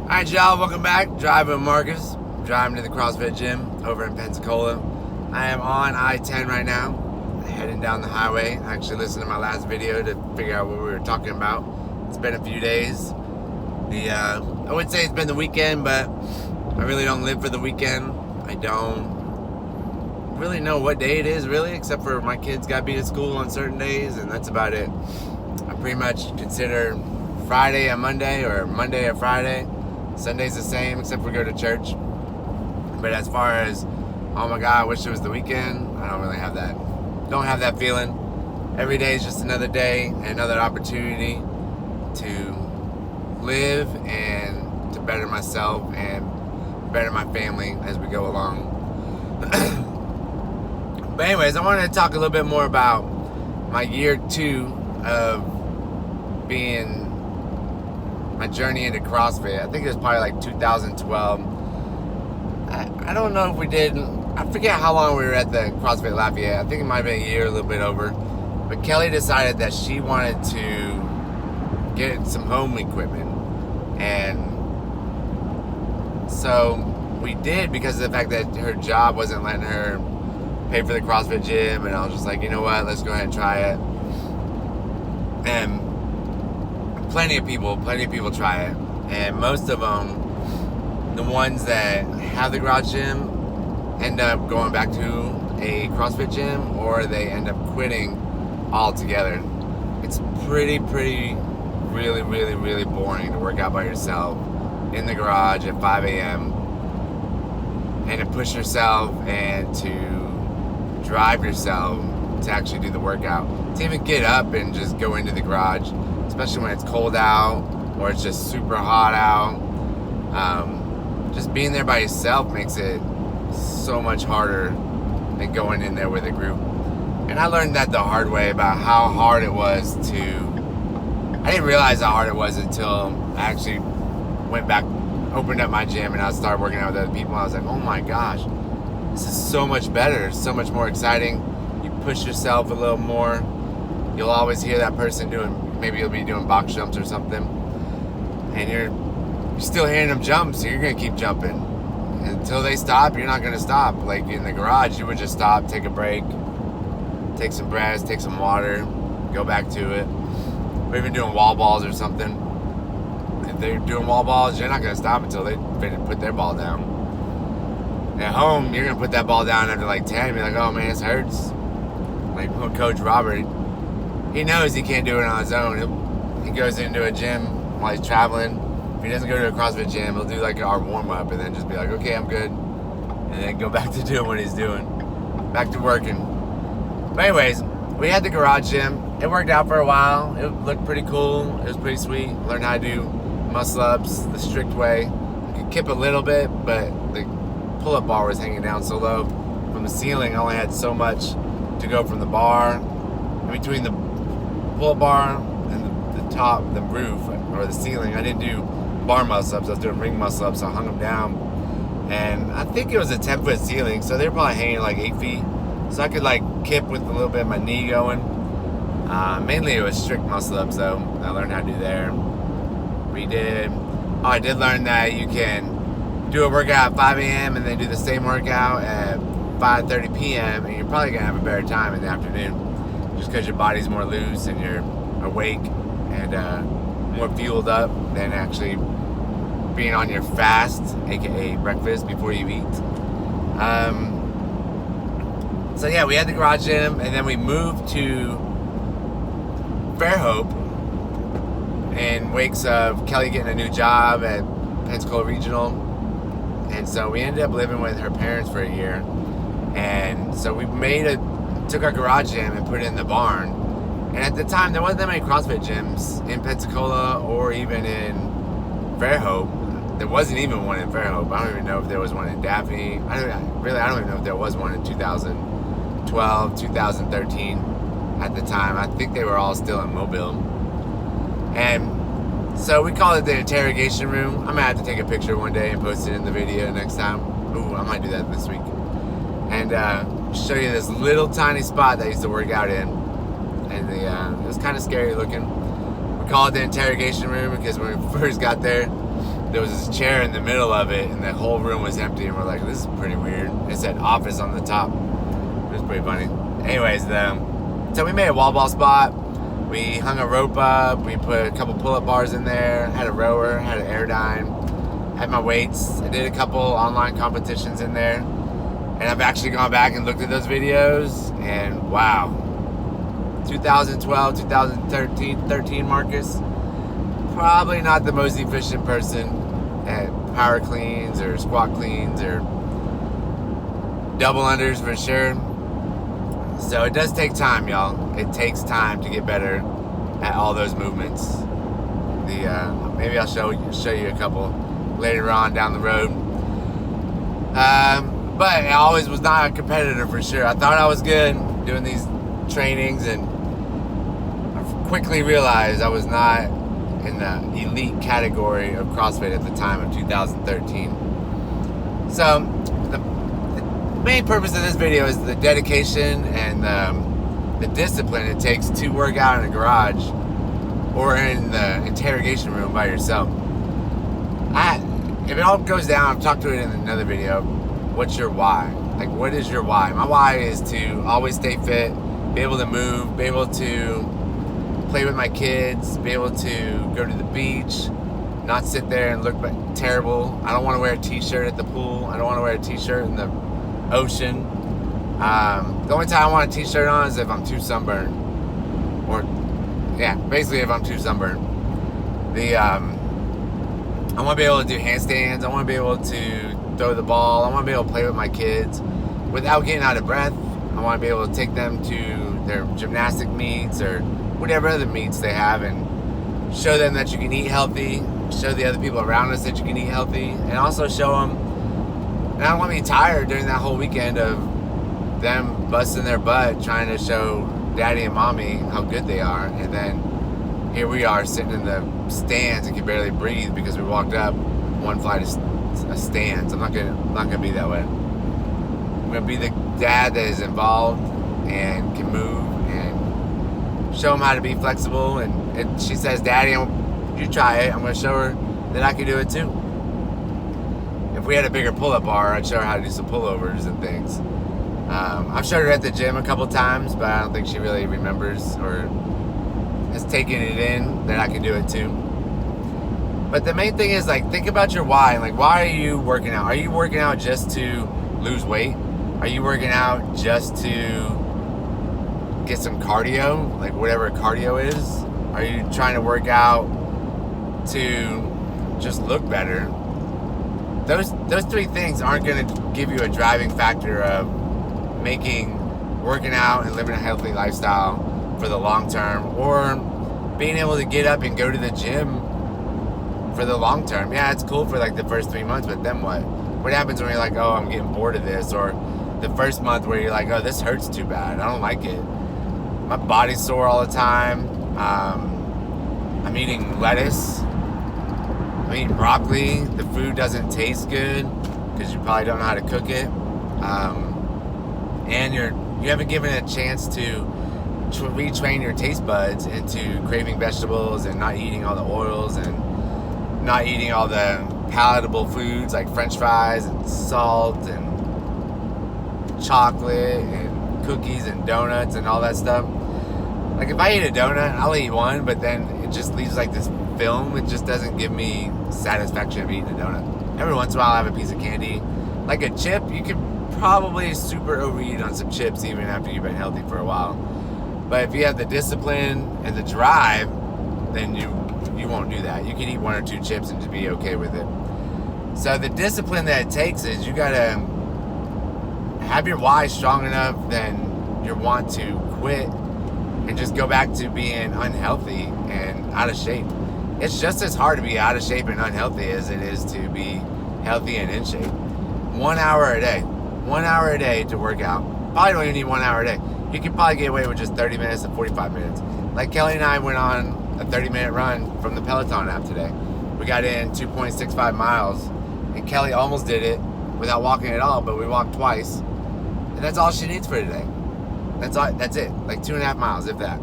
Alright, y'all, welcome back. Driving with Marcus. Driving to the CrossFit gym over in Pensacola. I am on I-10 right now, heading down the highway. I actually listened to my last video to figure out what we were talking about. It's been a few days. I would say it's been the weekend, but I really don't live for the weekend. I don't really know what day it is, really, except for my kids got to be at school on certain days, and that's about it. I pretty much consider Friday a Monday or Monday a Friday. Sunday's the same, except we go to church. But as far as, oh my God, I wish it was the weekend, I don't really have that. Don't have that feeling. Every day is just another day, another opportunity to live and to better myself and better my family as we go along. But anyways, I wanted to talk a little bit more about my year 2 of being my journey into CrossFit. I think it was probably like 2012. I don't know if we did, I forget how long we were at the CrossFit Lafayette. I think it might have been a year, a little bit over. But Kelly decided that she wanted to get some home equipment. And so we did, because of the fact that her job wasn't letting her pay for the CrossFit gym. And I was just like, you know what, let's go ahead and try it. And plenty of people try it, and most of them, the ones that have the garage gym, end up going back to a CrossFit gym, or they end up quitting altogether. It's really boring to work out by yourself in the garage at 5 a.m. and to push yourself and to drive yourself to actually do the workout, to even get up and just go into the garage, especially when it's cold out or it's just super hot out. Just being there by yourself makes it so much harder than going in there with a group. And I learned that the hard way, about how hard it was to, I didn't realize how hard it was until I actually went back, opened up my gym, and I started working out with other people. I was like, oh my gosh, this is so much better, so much more exciting. You push yourself a little more. You'll always hear that person doing, maybe you'll be doing box jumps or something, and you're still hearing them jump, so you're gonna keep jumping until they stop. You're not gonna stop. Like in the garage, you would just stop, take a break, take some breaths, take some water, go back to it. Or even doing wall balls or something. If they're doing wall balls, you're not gonna stop until they put their ball down. At home, you're gonna put that ball down after like 10 and be like, oh man, this hurts. Like Coach Robert, he knows he can't do it on his own. He goes into a gym while he's traveling. If he doesn't go to a CrossFit gym, he'll do like our warm-up and then just be like, okay, I'm good. And then go back to doing what he's doing. Back to working. But anyways, we had the garage gym. It worked out for a while. It looked pretty cool. It was pretty sweet. Learned how to do muscle-ups the strict way. I could kip a little bit, but the pull-up bar was hanging down so low from the ceiling. I only had so much to go from the bar, in between the pull-up bar and the top, the roof, or the ceiling. I didn't do bar muscle-ups. I was doing ring muscle-ups, so I hung them down. And I think it was a 10-foot ceiling, so they were probably hanging like 8 feet. So I could like kip with a little bit of my knee going. Mainly it was strict muscle-ups, though. I learned how to do there. I did learn that you can do a workout at 5 a.m. and then do the same workout at 5:30 p.m. and you're probably gonna have a better time in the afternoon, just because your body's more loose and you're awake and more fueled up than actually being on your fast, aka breakfast, before you eat. So yeah, we had the garage gym, and then we moved to Fairhope in wakes of Kelly getting a new job at Pensacola Regional. And so we ended up living with her parents for a year. And so we took our garage gym and put it in the barn. And at the time, there wasn't that many CrossFit gyms in Pensacola or even in Fairhope. There wasn't even one in Fairhope. I don't even know if there was one in Daphne. I don't even know if there was one in 2012, 2013 at the time. I think they were all still in Mobile. And so we call it the interrogation room. I'm gonna have to take a picture one day and post it in the video next time. Ooh, I might do that this week. And show you this little tiny spot that I used to work out in. And it was kind of scary looking. We call it the interrogation room because when we first got there, there was this chair in the middle of it, and the whole room was empty. And we're like, this is pretty weird. It said office on the top. It was pretty funny. Anyways, so we made a wall ball spot. We hung a rope up. We put a couple pull-up bars in there. Had a rower. Had an Airdyne. Had my weights. I did a couple online competitions in there. And I've actually gone back and looked at those videos. And wow. 2012, 2013 Marcus. Probably not the most efficient person at power cleans or squat cleans or double unders for sure. So it does take time, y'all. It takes time to get better at all those movements. Maybe I'll show you a couple later on down the road. But I always was not a competitor for sure. I thought I was good doing these trainings, and I quickly realized I was not in the elite category of CrossFit at the time of 2013. So the main purpose of this video is the dedication and the discipline it takes to work out in a garage or in the interrogation room by yourself. If it all goes down, I've talked to it in another video, what's your why? Like, what is your why? My why is to always stay fit, be able to move, be able to play with my kids, be able to go to the beach, not sit there and look terrible. I don't want to wear a t-shirt at the pool. I don't want to wear a t-shirt in the ocean. The only time I want a t-shirt on is if I'm too sunburned. Or, yeah, basically if I'm too sunburned. I want to be able to do handstands. I want to be able to throw the ball. I want to be able to play with my kids without getting out of breath. I want to be able to take them to their gymnastic meets or whatever other meets they have and show them that you can eat healthy, show the other people around us that you can eat healthy, and also show them, and I don't want to be tired during that whole weekend of them busting their butt trying to show daddy and mommy how good they are, and then here we are sitting in the stands and can barely breathe because we walked up one flight of stands. I'm not gonna be that way. I'm gonna be the dad that is involved and can move and show them how to be flexible. And she says, "Daddy, you try it." I'm gonna show her that I can do it too. If we had a bigger pull-up bar, I'd show her how to do some pullovers and things. I've showed her at the gym a couple times, but I don't think she really remembers or has taken it in that I can do it too. But the main thing is, like, think about your why. Like, why are you working out? Are you working out just to lose weight? Are you working out just to get some cardio, like whatever cardio is? Are you trying to work out to just look better? Those three things aren't going to give you a driving factor of making working out and living a healthy lifestyle for the long term, or being able to get up and go to the gym for the long term. Yeah, it's cool for like the first 3 months, but then what? What happens when you're like, oh, I'm getting bored of this? Or the first month where you're like, oh, this hurts too bad. I don't like it. My body's sore all the time. I'm eating lettuce. I'm eating broccoli. The food doesn't taste good because you probably don't know how to cook it. And you haven't given it a chance to retrain your taste buds into craving vegetables and not eating all the oils and not eating all the palatable foods like French fries and salt and chocolate and cookies and donuts and all that stuff. Like, if I eat a donut, I'll eat one, but then it just leaves like this film. It just doesn't give me satisfaction of eating a donut. Every once in a while, I have a piece of candy. Like a chip, you could probably super overeat on some chips even after you've been healthy for a while. But if you have the discipline and the drive, then you won't do that. You can eat one or two chips and just be okay with it. So the discipline that it takes is you gotta have your why strong enough than your want to quit and just go back to being unhealthy and out of shape. It's just as hard to be out of shape and unhealthy as it is to be healthy and in shape. 1 hour a day. 1 hour a day to work out. Probably don't even need 1 hour a day. You can probably get away with just 30 minutes to 45 minutes. Like Kelly and I went on a 30-minute run from the Peloton app today. We got in 2.65 miles, and Kelly almost did it without walking at all, but we walked twice. And that's all she needs for today. That's it. Like 2.5 miles, if that.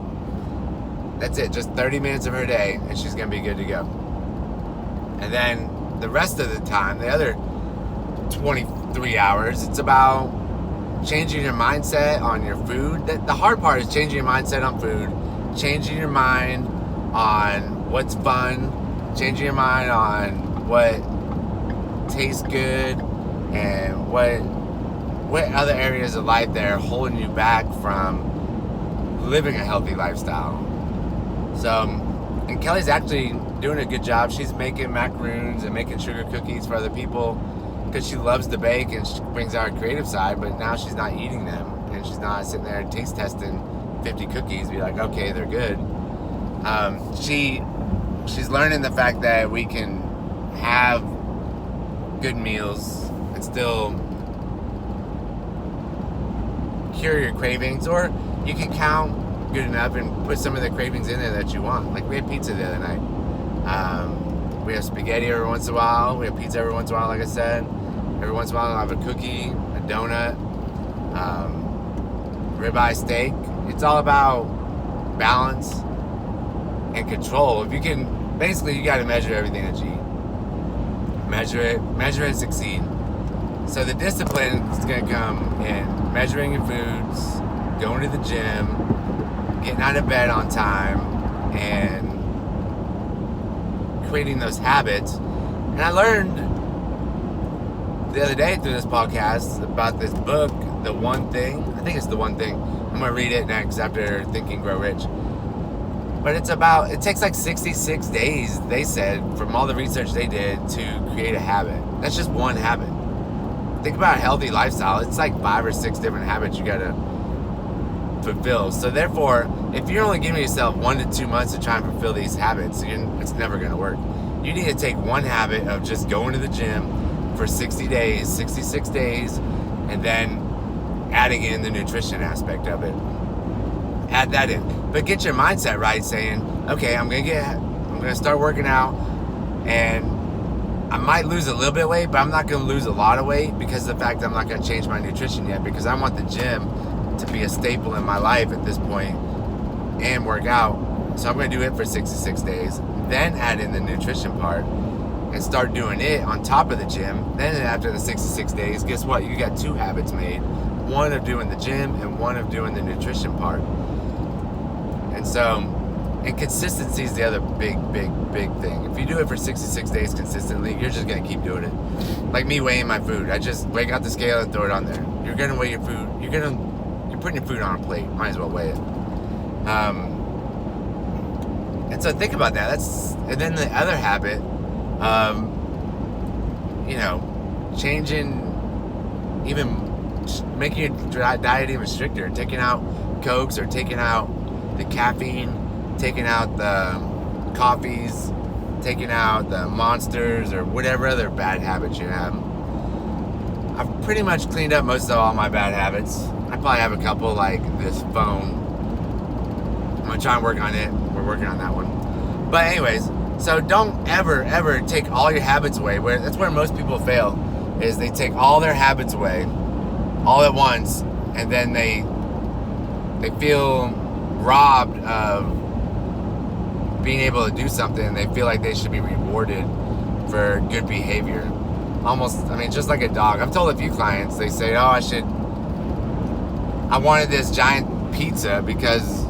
That's it. Just 30 minutes of her day, and she's going to be good to go. And then the rest of the time, the other 23 hours, it's about changing your mindset on your food. The hard part is changing your mindset on food, changing your mind on what's fun, changing your mind on what tastes good, and what other areas of life that are holding you back from living a healthy lifestyle. So, and Kelly's actually doing a good job. She's making macaroons and making sugar cookies for other people because she loves to bake and she brings out her creative side, but now she's not eating them and she's not sitting there taste testing 50 cookies, be like, okay, they're good. She's learning the fact that we can have good meals and still cure your cravings, or you can count good enough and put some of the cravings in there that you want. Like we had pizza the other night. We have spaghetti every once in a while. We have pizza every once in a while, like I said. Every once in a while I'll have a cookie, a donut, ribeye steak. It's all about balance and control. If you can, basically you got to measure everything that you eat. Measure it and succeed. So the discipline is going to come in measuring your foods, going to the gym, getting out of bed on time, and creating those habits. And I learned the other day through this podcast about this book, The One Thing. I think it's The One Thing. I'm going to read it next after Think and Grow Rich. But it takes like 66 days, they said, from all the research they did to create a habit. That's just one habit. Think about a healthy lifestyle. It's like 5 or 6 different habits you got to fulfill. So therefore, if you're only giving yourself 1 to 2 months to try and fulfill these habits, it's never going to work. You need to take one habit of just going to the gym for 60 days, 66 days, and then adding in the nutrition aspect of it. Add that in. But get your mindset right, saying, okay, I'm gonna start working out, and I might lose a little bit of weight, but I'm not gonna lose a lot of weight because of the fact that I'm not gonna change my nutrition yet, because I want the gym to be a staple in my life at this point and work out. So I'm gonna do it for 66 days, then add in the nutrition part and start doing it on top of the gym. Then after the 66 days, guess what? You got 2 habits made. One of doing the gym and one of doing the nutrition part. And so, and consistency is the other big thing. If you do it for 66 days consistently, you're just going to keep doing it. Like me weighing my food. I just weigh out the scale and throw it on there. You're going to weigh your food. You're putting your food on a plate. Might as well weigh it. And so think about that. And then the other habit, changing, even making your diet even stricter, taking out Cokes or taking out the caffeine, taking out the coffees, taking out the Monsters or whatever other bad habits you have. I've pretty much cleaned up most of all my bad habits. I probably have a couple, like this phone. I'm gonna try and work on it. We're working on that one. But anyways, so don't ever take all your habits away. That's where most people fail, is they take all their habits away all at once, and then they feel robbed of being able to do something. They feel like they should be rewarded for good behavior. Just like a dog. I've told a few clients, they say, I wanted this giant pizza because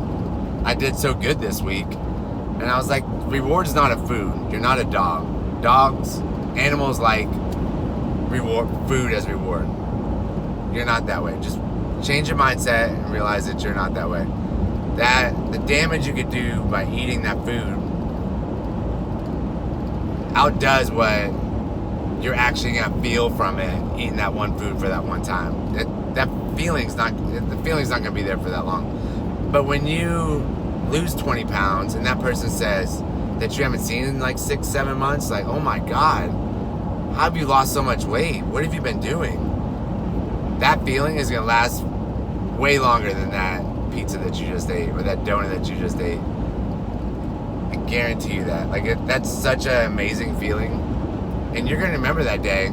I did so good this week. And I was like, reward is not a food. You're not a dog. Animals like food as reward. You're not that way. Just change your mindset and realize that you're not that way. That the damage you could do by eating that food outdoes what you're actually gonna feel from it, eating that one food for that one time. The feeling's not gonna be there for that long. But when you lose 20 pounds and that person says that you haven't seen in like 6-7 months, like, oh my God, how have you lost so much weight? What have you been doing? That feeling is gonna last way longer than that pizza that you just ate or that donut that you just ate. I guarantee you that. That's such an amazing feeling, and you're gonna remember that day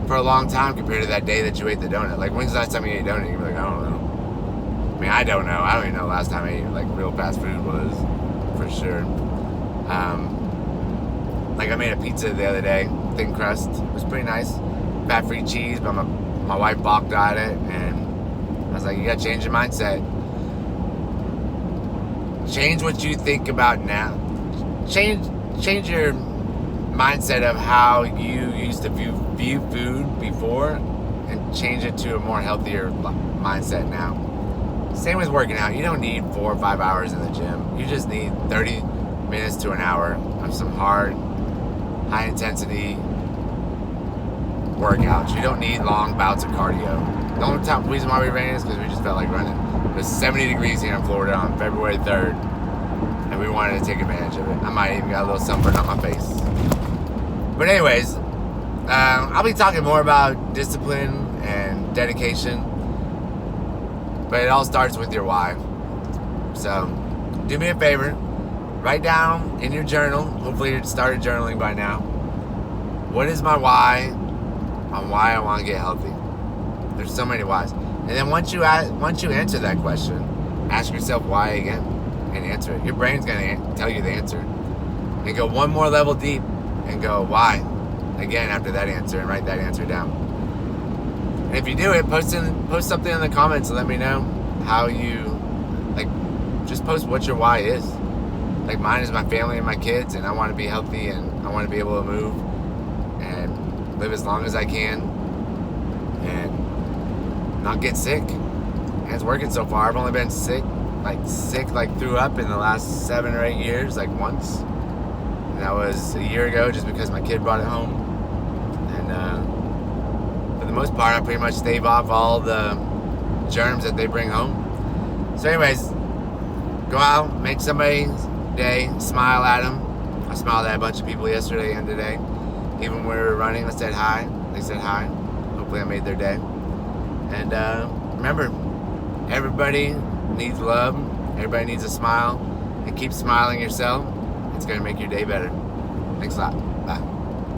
for a long time compared to that day that you ate the donut. Like, when's the last time you ate a donut? You're like, I don't know. I don't know. I don't even know the last time I ate like real fast food was, for sure. Like I made a pizza the other day, thin crust. It was pretty nice. Fat-free cheese, but my wife balked at it, and I was like, you gotta change your mindset. Change what you think about now. Change your mindset of how you used to view food before, and change it to a more healthier mindset now. Same with working out. You don't need 4 or 5 hours in the gym. You just need 30 minutes to an hour of some hard, high intensity workouts. You don't need long bouts of cardio. The only reason why we ran is because we just felt like running. It was 70 degrees here in Florida on February 3rd, and we wanted to take advantage of it. I might even got a little sunburn on my face. But anyways, I'll be talking more about discipline and dedication, but it all starts with your why. So do me a favor, write down in your journal, hopefully you started journaling by now, what is my why on why I want to get healthy. There's so many whys. And then once you answer that question, ask yourself why again and answer it. Your brain's going to tell you the answer. And go one more level deep and go why again after that answer, and write that answer down. And if you do it, post something in the comments and let me know how you, like, just post what your why is. Like mine is my family and my kids, and I want to be healthy, and I want to be able to move and live as long as I can and not get sick. And it's working so far. I've only been sick threw up in the last 7 or 8 years, like once. And that was a year ago, just because my kid brought it home. And for the most part, I pretty much stave off all the germs that they bring home. So anyways, go out, make somebody's day, smile at them. I smiled at a bunch of people yesterday and today. Even when we were running, I said hi. They said hi. Hopefully I made their day. And remember, everybody needs love. Everybody needs a smile. And keep smiling yourself. It's going to make your day better. Thanks a lot.